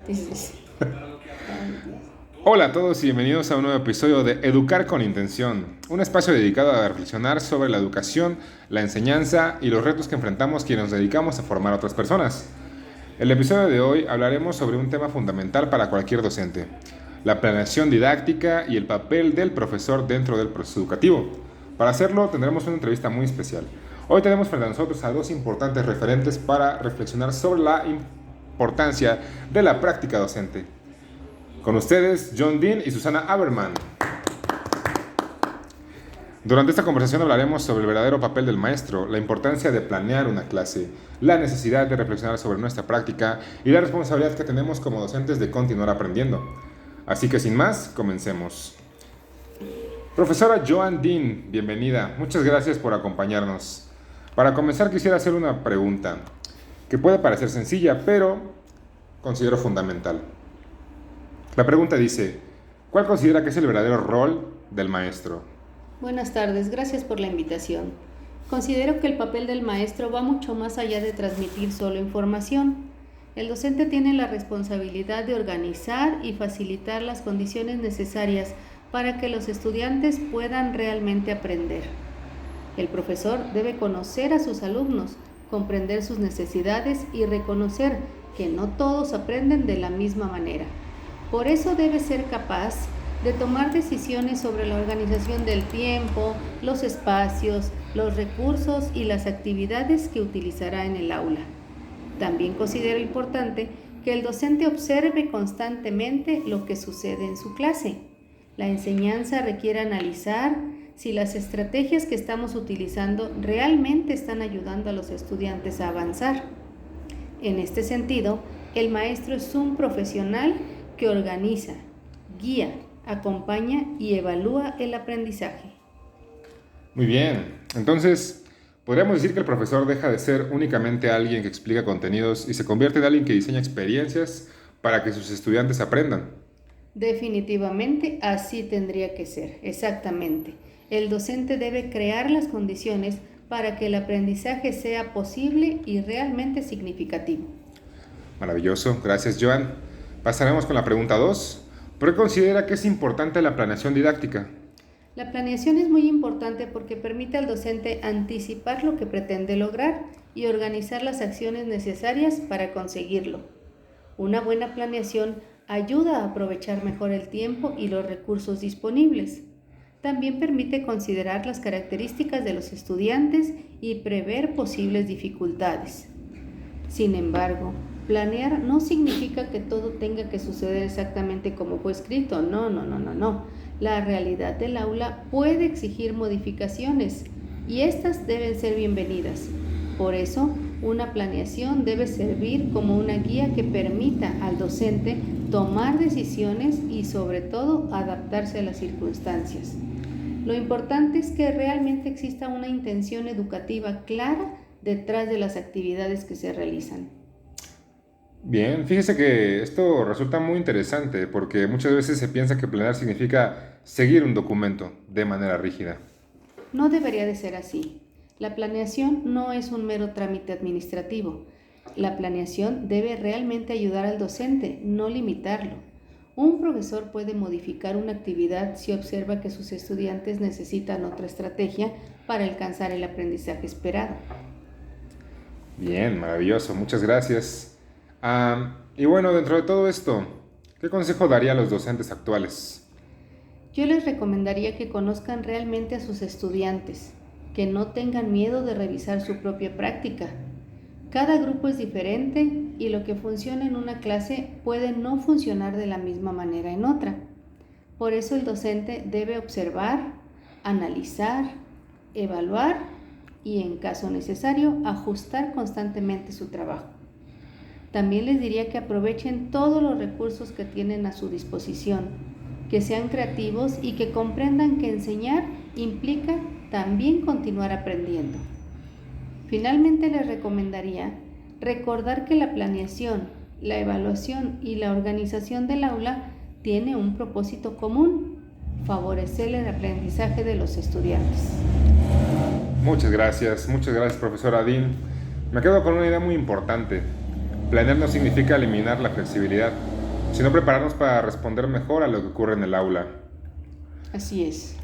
Dices, Hola a todos y bienvenidos a un nuevo episodio de Educar con Intención, un espacio dedicado a reflexionar sobre la educación, la enseñanza y los retos que enfrentamos quienes nos dedicamos a formar a otras personas. El episodio de hoy hablaremos sobre un tema fundamental para cualquier docente, la planeación didáctica y el papel del profesor dentro del proceso educativo. Para hacerlo tendremos una entrevista muy especial. Hoy tenemos frente a nosotros a dos importantes referentes para reflexionar sobre la importancia de la práctica docente. Con ustedes, John Dean y Susana Aberman. Durante esta conversación hablaremos sobre el verdadero papel del maestro, la importancia de planear una clase, la necesidad de reflexionar sobre nuestra práctica y la responsabilidad que tenemos como docentes de continuar aprendiendo. Así que sin más, comencemos. Profesora Joan Dean, bienvenida. Muchas gracias por acompañarnos. Para comenzar quisiera hacer una pregunta que puede parecer sencilla, pero considero fundamental. La pregunta dice, ¿cuál considera que es el verdadero rol del maestro? buenas tardes, gracias por la invitación. Considero que el papel del maestro va mucho más allá de transmitir solo información. El docente tiene la responsabilidad de organizar y facilitar las condiciones necesarias para que los estudiantes puedan realmente aprender. El profesor debe conocer a sus alumnos, comprender sus necesidades y reconocer que no todos aprenden de la misma manera. Por eso debe ser capaz de tomar decisiones sobre la organización del tiempo, los espacios, los recursos y las actividades que utilizará en el aula. También considero importante que el docente observe constantemente lo que sucede en su clase. La enseñanza requiere analizar si las estrategias que estamos utilizando realmente están ayudando a los estudiantes a avanzar. En este sentido, el maestro es un profesional que organiza, guía, acompaña y evalúa el aprendizaje. Muy bien, entonces, podríamos decir que el profesor deja de ser únicamente alguien que explica contenidos y se convierte en alguien que diseña experiencias para que sus estudiantes aprendan. Definitivamente así tendría que ser, exactamente. El docente debe crear las condiciones para que el aprendizaje sea posible y realmente significativo. Maravilloso, gracias Joan. Pasaremos con la pregunta 2. ¿Por qué considera que es importante la planeación didáctica? La planeación es muy importante porque permite al docente anticipar lo que pretende lograr y organizar las acciones necesarias para conseguirlo. Una buena planeación ayuda a aprovechar mejor el tiempo y los recursos disponibles. También permite considerar las características de los estudiantes y prever posibles dificultades. Sin embargo, planear no significa que todo tenga que suceder exactamente como fue escrito. No. La realidad del aula puede exigir modificaciones y estas deben ser bienvenidas. Por eso, una planeación debe servir como una guía que permita al docente tomar decisiones y sobre todo adaptarse a las circunstancias. Lo importante es que realmente exista una intención educativa clara detrás de las actividades que se realizan. Bien, fíjese que esto resulta muy interesante porque muchas veces se piensa que planear significa seguir un documento de manera rígida. No debería de ser así. La planeación no es un mero trámite administrativo. La planeación debe realmente ayudar al docente, no limitarlo. Un profesor puede modificar una actividad si observa que sus estudiantes necesitan otra estrategia para alcanzar el aprendizaje esperado. Bien, maravilloso, muchas gracias. Y bueno, dentro de todo esto, ¿qué consejo daría a los docentes actuales? Yo les recomendaría que conozcan realmente a sus estudiantes, que no tengan miedo de revisar su propia práctica. Cada grupo es diferente y lo que funciona en una clase puede no funcionar de la misma manera en otra. Por eso el docente debe observar, analizar, evaluar y, en caso necesario, ajustar constantemente su trabajo. También les diría que aprovechen todos los recursos que tienen a su disposición, que sean creativos y que comprendan que enseñar implica también continuar aprendiendo. Finalmente les recomendaría recordar que la planeación, la evaluación y la organización del aula tiene un propósito común: favorecer el aprendizaje de los estudiantes. Muchas gracias, profesora Dean. Me quedo con una idea muy importante. Planear no significa eliminar la flexibilidad, sino prepararnos para responder mejor a lo que ocurre en el aula. Así es.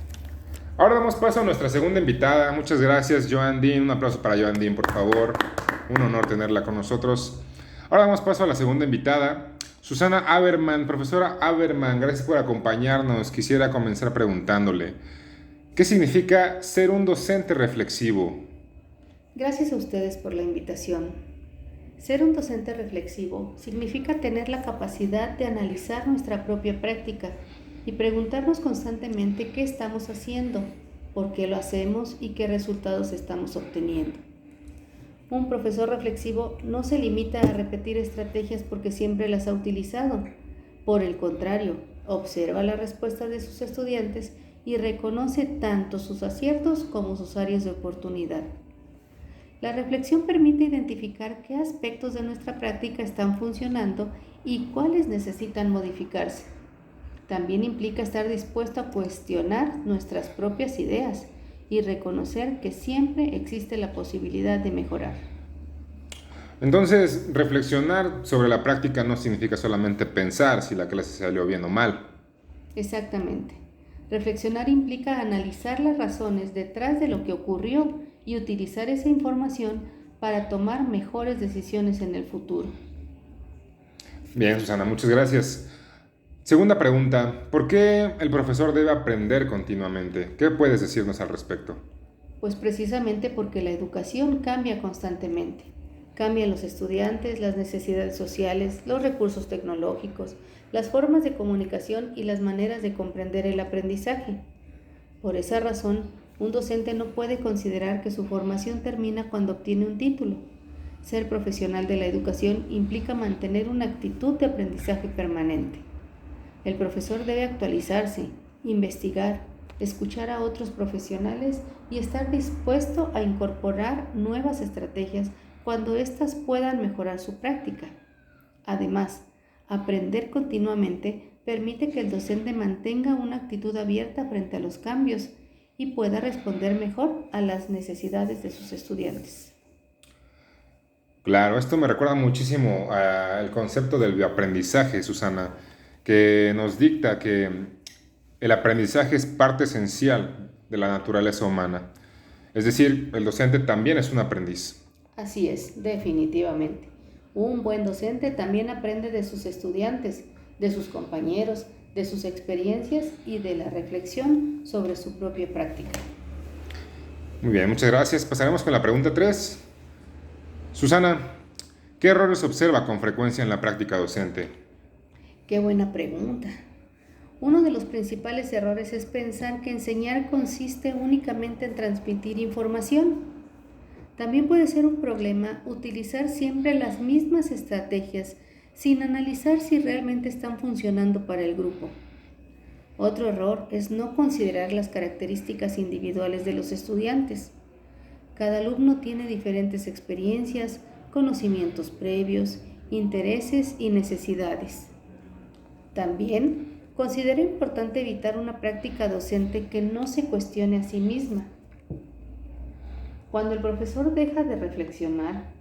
Ahora damos paso a nuestra segunda invitada. Muchas gracias, Joan Dean. Un aplauso para Joan Dean, por favor. Un honor tenerla con nosotros. Ahora damos paso a la segunda invitada, Susana Aberman. Profesora Aberman, gracias por acompañarnos. Quisiera comenzar preguntándole, ¿qué significa ser un docente reflexivo? Gracias a ustedes por la invitación. Ser un docente reflexivo significa tener la capacidad de analizar nuestra propia práctica y preguntarnos constantemente qué estamos haciendo, por qué lo hacemos y qué resultados estamos obteniendo. Un profesor reflexivo no se limita a repetir estrategias porque siempre las ha utilizado. Por el contrario, observa la respuesta de sus estudiantes y reconoce tanto sus aciertos como sus áreas de oportunidad. La reflexión permite identificar qué aspectos de nuestra práctica están funcionando y cuáles necesitan modificarse. También implica estar dispuesto a cuestionar nuestras propias ideas y reconocer que siempre existe la posibilidad de mejorar. Entonces, reflexionar sobre la práctica no significa solamente pensar si la clase salió bien o mal. Exactamente. Reflexionar implica analizar las razones detrás de lo que ocurrió y utilizar esa información para tomar mejores decisiones en el futuro. Bien, Susana, muchas gracias. Segunda pregunta, ¿por qué el profesor debe aprender continuamente? ¿Qué puedes decirnos al respecto? Pues precisamente porque la educación cambia constantemente. Cambian los estudiantes, las necesidades sociales, los recursos tecnológicos, las formas de comunicación y las maneras de comprender el aprendizaje. Por esa razón, un docente no puede considerar que su formación termina cuando obtiene un título. Ser profesional de la educación implica mantener una actitud de aprendizaje permanente. El profesor debe actualizarse, investigar, escuchar a otros profesionales y estar dispuesto a incorporar nuevas estrategias cuando éstas puedan mejorar su práctica. Además, aprender continuamente permite que el docente mantenga una actitud abierta frente a los cambios y pueda responder mejor a las necesidades de sus estudiantes. Claro, esto me recuerda muchísimo al concepto del bioaprendizaje, Susana, que nos dicta que el aprendizaje es parte esencial de la naturaleza humana. Es decir, el docente también es un aprendiz. Así es, definitivamente. Un buen docente también aprende de sus estudiantes, de sus compañeros, de sus experiencias y de la reflexión sobre su propia práctica. Muy bien, muchas gracias. Pasaremos con la pregunta 3. Susana, ¿qué errores observa con frecuencia en la práctica docente? Qué buena pregunta. Uno de los principales errores es pensar que enseñar consiste únicamente en transmitir información. También puede ser un problema utilizar siempre las mismas estrategias sin analizar si realmente están funcionando para el grupo. Otro error es no considerar las características individuales de los estudiantes. Cada alumno tiene diferentes experiencias, conocimientos previos, intereses y necesidades. También considero importante evitar una práctica docente que no se cuestione a sí misma. Cuando el profesor deja de reflexionar,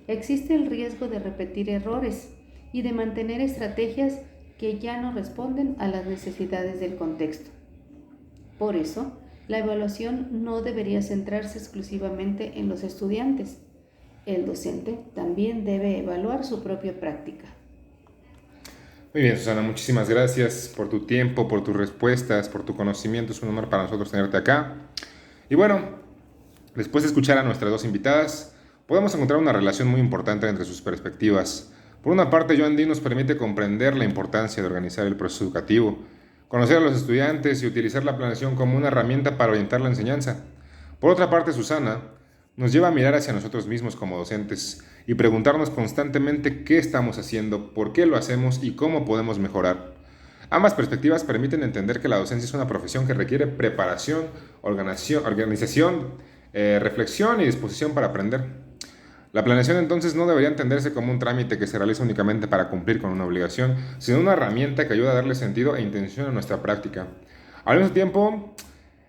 existe el riesgo de repetir errores y de mantener estrategias que ya no responden a las necesidades del contexto. Por eso, la evaluación no debería centrarse exclusivamente en los estudiantes. El docente también debe evaluar su propia práctica. Muy bien, Susana, muchísimas gracias por tu tiempo, por tus respuestas, por tu conocimiento. Es un honor para nosotros tenerte acá. Y bueno, después de escuchar a nuestras dos invitadas, podemos encontrar una relación muy importante entre sus perspectivas. Por una parte, Joan Dean nos permite comprender la importancia de organizar el proceso educativo, conocer a los estudiantes y utilizar la planeación como una herramienta para orientar la enseñanza. Por otra parte, Susana nos lleva a mirar hacia nosotros mismos como docentes y preguntarnos constantemente qué estamos haciendo, por qué lo hacemos y cómo podemos mejorar. Ambas perspectivas permiten entender que la docencia es una profesión que requiere preparación, organización, reflexión y disposición para aprender. La planeación entonces no debería entenderse como un trámite que se realiza únicamente para cumplir con una obligación, sino una herramienta que ayuda a darle sentido e intención a nuestra práctica. Al mismo tiempo,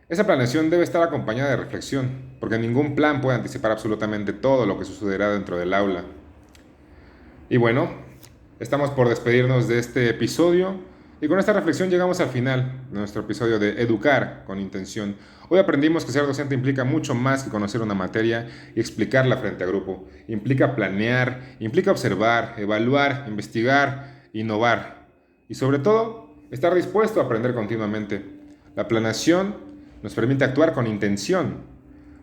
esa planeación debe estar acompañada de reflexión, porque ningún plan puede anticipar absolutamente todo lo que sucederá dentro del aula. Y bueno, estamos por despedirnos de este episodio y con esta reflexión llegamos al final de nuestro episodio de Educar con Intención. Hoy aprendimos que ser docente implica mucho más que conocer una materia y explicarla frente a grupo. Implica planear, implica observar, evaluar, investigar, innovar y sobre todo estar dispuesto a aprender continuamente. La planeación nos permite actuar con intención,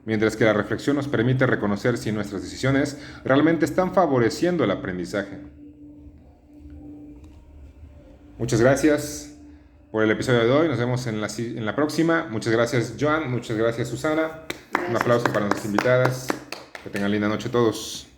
mientras que la reflexión nos permite reconocer si nuestras decisiones realmente están favoreciendo el aprendizaje. Muchas gracias por el episodio de hoy. Nos vemos en la próxima. Muchas gracias, Joan. Muchas gracias, Susana. Gracias. Un aplauso para nuestras invitadas. Que tengan linda noche todos.